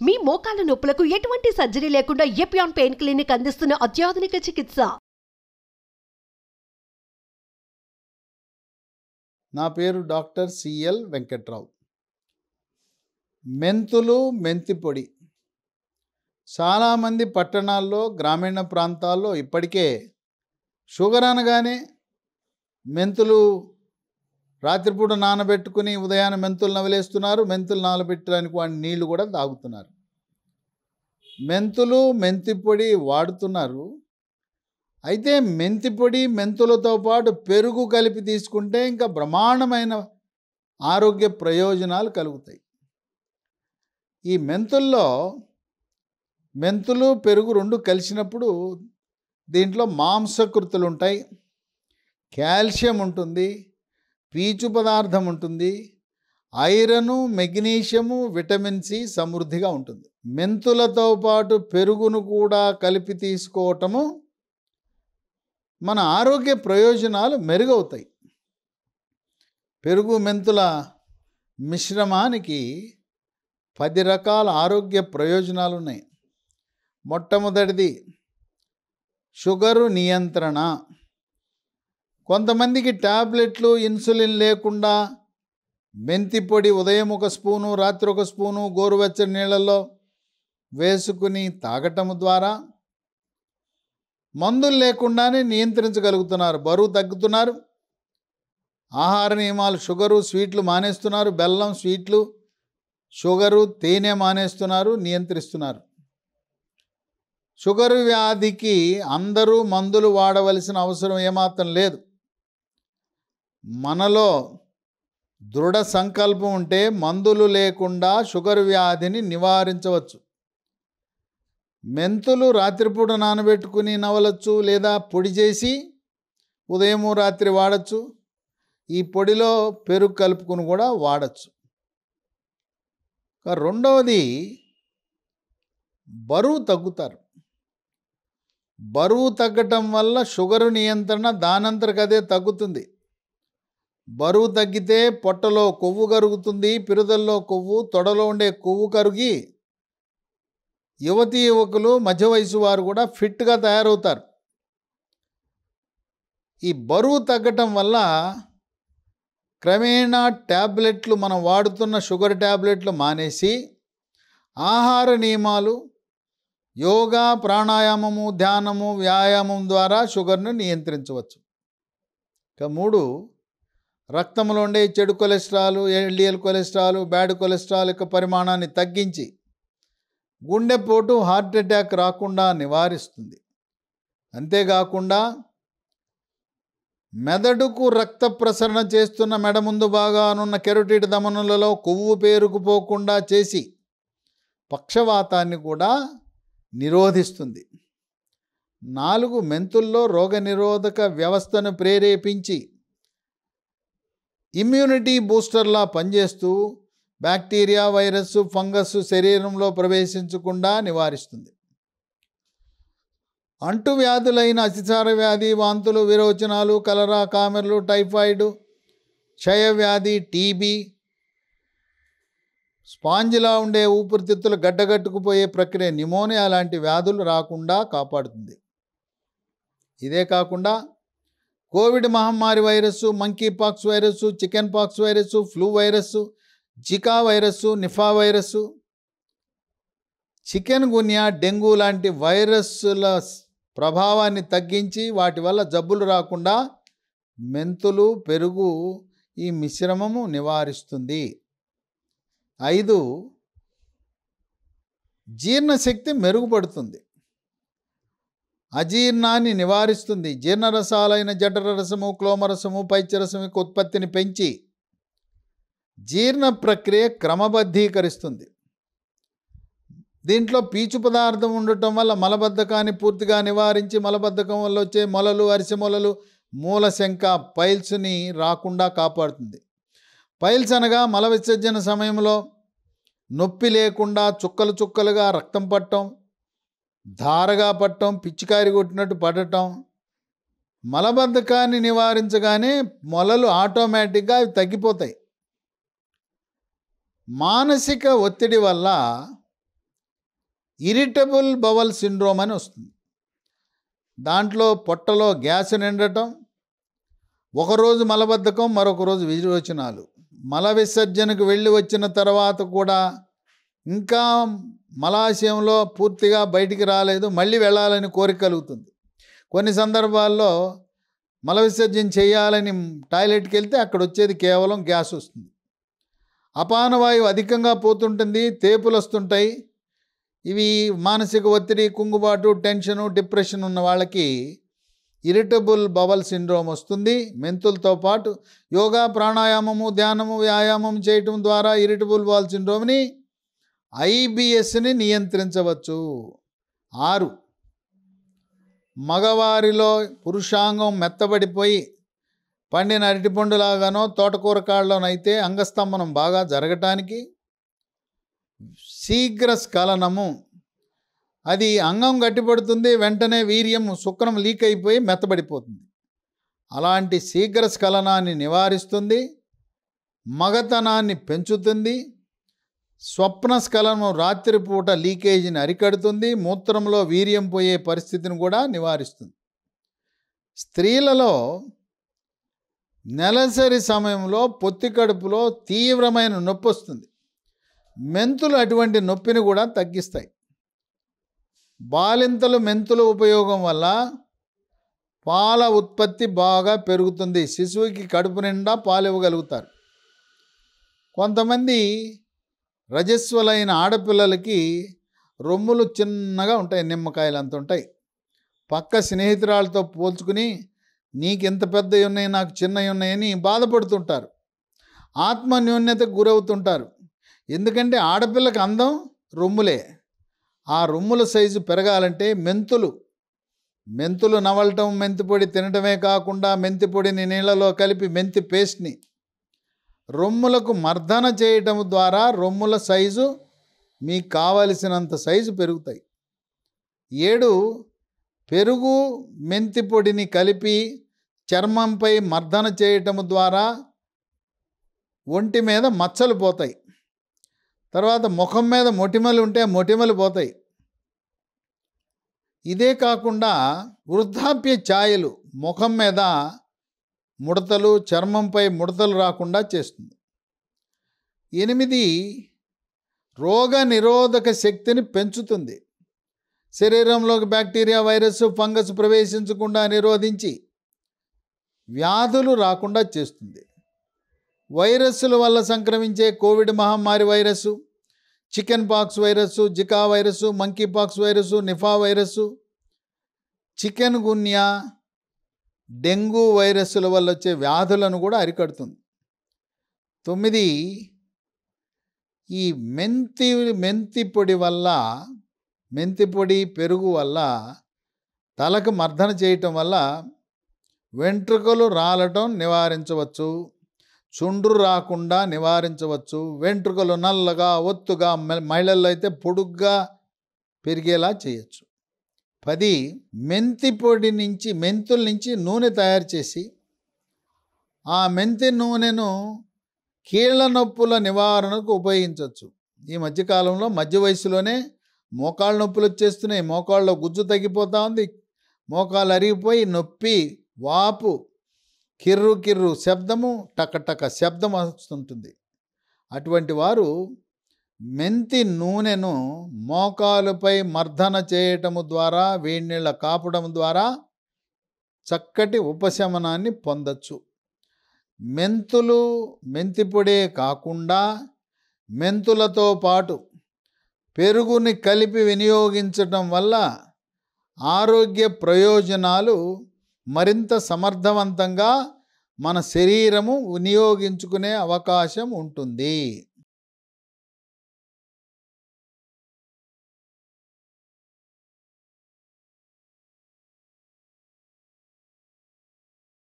మీ మోకాల నొప్పులకు ఎటువంటి సర్జరీ లేకుండా ఎపియాన్ పెయిన్ క్లినిక్ అందిస్తున్న అత్యాధునిక చికిత్స. నా పేరు డాక్టర్ సిఎల్ వెంకట్రావు. మెంతులు, మెంతి పొడి చాలామంది పట్టణాల్లో, గ్రామీణ ప్రాంతాల్లో ఇప్పటికే షుగర్ అనగానే మెంతులు రాత్రిపూట నానబెట్టుకుని ఉదయాన్నే మెంతులు నవలేస్తున్నారు. మెంతులు నానబెట్టడానికి వాడి నీళ్లు కూడా తాగుతున్నారు. మెంతులు, మెంతి పొడి వాడుతున్నారు. అయితే మెంతి పొడి, మెంతులతో పాటు పెరుగు కలిపి తీసుకుంటే ఇంకా బ్రహ్మాండమైన ఆరోగ్య ప్రయోజనాలు కలుగుతాయి. ఈ మెంతుల్లో మెంతులు, పెరుగు రెండు కలిసినప్పుడు దీంట్లో మాంసకృతులు ఉంటాయి, కాల్షియం ఉంటుంది, పీచు పదార్థం ఉంటుంది, ఐరను, మెగ్నీషియము, విటమిన్ సి సమృద్ధిగా ఉంటుంది. మెంతులతో పాటు పెరుగును కూడా కలిపి తీసుకోవటము మన ఆరోగ్య ప్రయోజనాలు మెరుగవుతాయి. పెరుగు మెంతుల మిశ్రమానికి 10 రకాల ఆరోగ్య ప్రయోజనాలు ఉన్నాయి. మొట్టమొదటిది షుగరు నియంత్రణ. కొంతమందికి ట్యాబ్లెట్లు, ఇన్సులిన్ లేకుండా మెంతి పొడి ఉదయం 1 స్పూను, రాత్రి 1 స్పూను గోరువెచ్చని నీళ్ళల్లో వేసుకుని తాగటం ద్వారా మందులు లేకుండానే నియంత్రించగలుగుతున్నారు. బరువు తగ్గుతున్నారు. ఆహార నియమాలు, షుగరు, స్వీట్లు మానేస్తున్నారు. బెల్లం, స్వీట్లు, షుగరు, తేనె మానేస్తున్నారు, నియంత్రిస్తున్నారు. షుగరు వ్యాధికి అందరూ మందులు వాడవలసిన అవసరం ఏమాత్రం లేదు. మనలో దృఢ సంకల్పం ఉంటే మందులు లేకుండా షుగర్ వ్యాధిని నివారించవచ్చు. మెంతులు రాత్రిపూట నానబెట్టుకుని నవలచ్చు, లేదా పొడి చేసి ఉదయం రాత్రి వాడచ్చు. ఈ పొడిలో పెరుగు కలుపుకుని కూడా వాడచ్చు. రెండవది బరువు తగ్గుతారు. బరువు తగ్గటం వల్ల షుగరు నియంత్రణ దానంతరకదే తగ్గుతుంది. బరువు తగ్గితే పొట్టలో కొవ్వు కరుగుతుంది, పిరుదల్లో కొవ్వు, తొడలో ఉండే కొవ్వు కరిగి యువతీ యువకులు, మధ్య వయసు వారు కూడా ఫిట్గా తయారవుతారు. ఈ బరువు తగ్గటం వల్ల క్రమేణా ట్యాబ్లెట్లు, మనం వాడుతున్న షుగర్ ట్యాబ్లెట్లు మానేసి ఆహార నియమాలు, యోగా, ప్రాణాయామము, ధ్యానము, వ్యాయామం ద్వారా షుగర్ను నియంత్రించవచ్చు. ఇక 3, రక్తంలో ఉండే చెడు cholesterol, LDL cholesterol, bad cholesterol యొక్క పరిమాణాన్ని తగ్గించి గుండెపోటు, హార్ట్ అటాక్ రాకుండా నివారిస్తుంది. అంతేకాకుండా మెదడుకు రక్త ప్రసరణ చేస్తున్న మెడ ముందు భాగానున్న కెరోటిడ్ ధమనులలో కొవ్వు పేరుకుపోకుండా చేసి పక్షవాతాన్ని కూడా నిరోధిస్తుంది. 4, మెంతుల్లో రోగనిరోధక వ్యవస్థను ప్రేరేపించి ఇమ్యూనిటీ బూస్టర్లా పనిచేస్తూ బ్యాక్టీరియా, వైరస్, ఫంగస్ శరీరంలో ప్రవేశించకుండా నివారిస్తుంది. అంటువ్యాధులైన అతిసార వ్యాధి, వాంతులు, విరోచనాలు, కలరా, కామెర్లు, టైఫాయిడ్, క్షయవ్యాధి, టీబీ, స్పాంజిలా ఉండే ఊపిరితిత్తులు గడ్డగట్టుకుపోయే ప్రక్రియ, న్యూమోనియా లాంటి వ్యాధులు రాకుండా కాపాడుతుంది. ఇదే కాకుండా కోవిడ్ మహమ్మారి virus, monkeypox virus, chickenpox virus, flu virus, Zika virus, Nipah virus, chikungunya, dengue లాంటి వైరస్సుల ప్రభావాన్ని తగ్గించి వాటి వల్ల జబ్బులు రాకుండా మెంతులు, పెరుగు ఈ మిశ్రమము నివారిస్తుంది. 5, జీర్ణశక్తి మెరుగుపడుతుంది. అజీర్ణాన్ని నివారిస్తుంది. జీర్ణరసాలైన జఠరరసము, క్లోమరసము, పైత్యరసము యొక్క ఉత్పత్తిని పెంచి జీర్ణ ప్రక్రియ క్రమబద్ధీకరిస్తుంది. దీంట్లో పీచు పదార్థం ఉండటం వల్ల మలబద్ధకాన్ని పూర్తిగా నివారించి మలబద్ధకం వల్ల వచ్చే మొలలు, అరిసె మొలలు, మూలశంక, పైల్స్ని రాకుండా కాపాడుతుంది. పైల్స్ అనగా మల విసర్జన సమయంలో నొప్పి లేకుండా చుక్కలు చుక్కలుగా రక్తం పట్టడం, ధారగా పట్టడం, పిచ్చికారి కొట్టినట్టు పడటం. మలబద్ధకాన్ని నివారించగానే మొలలు ఆటోమేటిక్గా అవి తగ్గిపోతాయి. మానసిక ఒత్తిడి వల్ల ఇరిటబుల్ బవల్ సిండ్రోమ్ అని వస్తుంది. దాంట్లో పొట్టలో గ్యాస్ నిండటం, ఒకరోజు మలబద్ధకం, మరొక రోజు విరోచనాలు, మల విసర్జనకు వెళ్ళి వచ్చిన తర్వాత కూడా ఇంకా మలాశయంలో పూర్తిగా బయటికి రాలేదు, మళ్ళీ వెళ్ళాలని కోరిక కలుగుతుంది. కొన్ని సందర్భాల్లో మల విసర్జన చేయాలని టాయిలెట్కి వెళ్తే అక్కడ వచ్చేది కేవలం గ్యాస్ వస్తుంది. అపానవాయువు అధికంగా పోతుంటుంది, తేపులు వస్తుంటాయి. ఇవి మానసిక ఒత్తిడి, కుంగుబాటు, టెన్షను, డిప్రెషన్ ఉన్న వాళ్ళకి ఇరిటబుల్ బవల్ సిండ్రోమ్ వస్తుంది. మెంతులతో పాటు యోగా, ప్రాణాయామము, ధ్యానము, వ్యాయామం చేయటం ద్వారా ఇరిటబుల్ బవల్ సిండ్రోమ్ని, ఐబిఎస్ని నియంత్రించవచ్చు. 6, మగవారిలో పురుషాంగం మెత్తబడిపోయి పండిన అరటిపండులాగానో తోటకూర కాళ్ళలోనైతే అంగస్తంభనం బాగా జరగటానికి, శీఘ్ర స్ఖలనము, అది అంగం గట్టిపడుతుంది, వెంటనే వీర్యం శుక్రం లీక్ అయిపోయి మెత్తబడిపోతుంది. అలాంటి శీఘ్ర స్ఖలనాన్ని నివారిస్తుంది, మగతనాన్ని పెంచుతుంది, స్వప్న స్ఖలనం రాత్రిపూట లీకేజీని అరికడుతుంది, మూత్రంలో వీర్యం పోయే పరిస్థితిని కూడా నివారిస్తుంది. స్త్రీలలో నెలసరి సమయంలో పొత్తి కడుపులో తీవ్రమైన నొప్పి వస్తుంది. మెంతులు అటువంటి నొప్పిని కూడా తగ్గిస్తాయి. బాలింతలు మెంతుల ఉపయోగం వల్ల పాల ఉత్పత్తి బాగా పెరుగుతుంది. శిశువుకి కడుపు నిండా పాలు ఇవ్వగలుగుతారు. కొంతమంది రజస్వలైన ఆడపిల్లలకి రొమ్ములు చిన్నగా ఉంటాయి, నిమ్మకాయలు అంత ఉంటాయి. పక్క స్నేహితురాలతో పోల్చుకుని నీకు ఎంత పెద్దవి ఉన్నాయి, నాకు చిన్నవి ఉన్నాయని బాధపడుతుంటారు. ఆత్మన్యూన్యతకు గురవుతుంటారు. ఎందుకంటే ఆడపిల్లకి అందం రొమ్ములే. ఆ రొమ్ముల సైజు పెరగాలంటే మెంతులు నవలటం, మెంతి పొడి తినటమే కాకుండా మెంతి పొడిని నీళ్ళలో కలిపి మెంతి పేస్ట్ని రొమ్ములకు మర్దన చేయటం ద్వారా రొమ్ముల సైజు మీకు కావలసినంత సైజు పెరుగుతాయి. 7, పెరుగు, మెంతి పొడిని కలిపి చర్మంపై మర్దన చేయటం ద్వారా ఒంటి మీద మచ్చలు పోతాయి. తర్వాత ముఖం మీద మొటిమలు ఉంటే మొటిమలు పోతాయి. ఇదే కాకుండా వృద్ధాప్య ఛాయలు, ముఖం మీద ముడతలు, చర్మంపై ముడతలు రాకుండా చేస్తుంది. 8, రోగ నిరోధక శక్తిని పెంచుతుంది. శరీరంలోకి బ్యాక్టీరియా, వైరస్, ఫంగస్ ప్రవేశించకుండా నిరోధించి వ్యాధులు రాకుండా చేస్తుంది. వైరస్సుల వల్ల సంక్రమించే కోవిడ్ మహమ్మారి virus, chickenpox virus, Zika virus, monkeypox virus, Nipah virus, chikungunya, dengue వైరస్సుల వల్ల వచ్చే వ్యాధులను కూడా అరికడుతుంది. 9, ఈ మెంతి పొడి, పెరుగు వల్ల తలకు మర్దన చేయటం వల్ల వెంట్రుకలు రాలటం నివారించవచ్చు, చుండ్రు రాకుండా నివారించవచ్చు, వెంట్రుకలు నల్లగా, ఒత్తుగా, మహిళల్లో అయితే పొడుగ్గా పెరిగేలా చేయొచ్చు. 10, మెంతుల నుంచి నూనె తయారు చేసి ఆ మెంతి నూనెను కీళ్ళ నొప్పుల నివారణకు ఉపయోగించవచ్చు. ఈ మధ్యకాలంలో మధ్య వయసులోనే మోకాళ్ళ నొప్పులు వచ్చేస్తున్నాయి. మోకాళ్ళలో గుజ్జు తగ్గిపోతూ ఉంది, మోకాళ్ళు అరిగిపోయి నొప్పి, వాపు, కిర్రు శబ్దము, టకటక శబ్దం వస్తుంటుంది. అటువంటి వారు మెంతి నూనెను మోకాలుపై మర్దన చేయటము ద్వారా, వేడినీళ్ళ కాపడం ద్వారా చక్కటి ఉపశమనాన్ని పొందొచ్చు. మెంతి పొడే కాకుండా మెంతులతో పాటు పెరుగుని కలిపి వినియోగించటం వల్ల ఆరోగ్య ప్రయోజనాలు మరింత సమర్థవంతంగా మన శరీరము వినియోగించుకునే అవకాశం ఉంటుంది.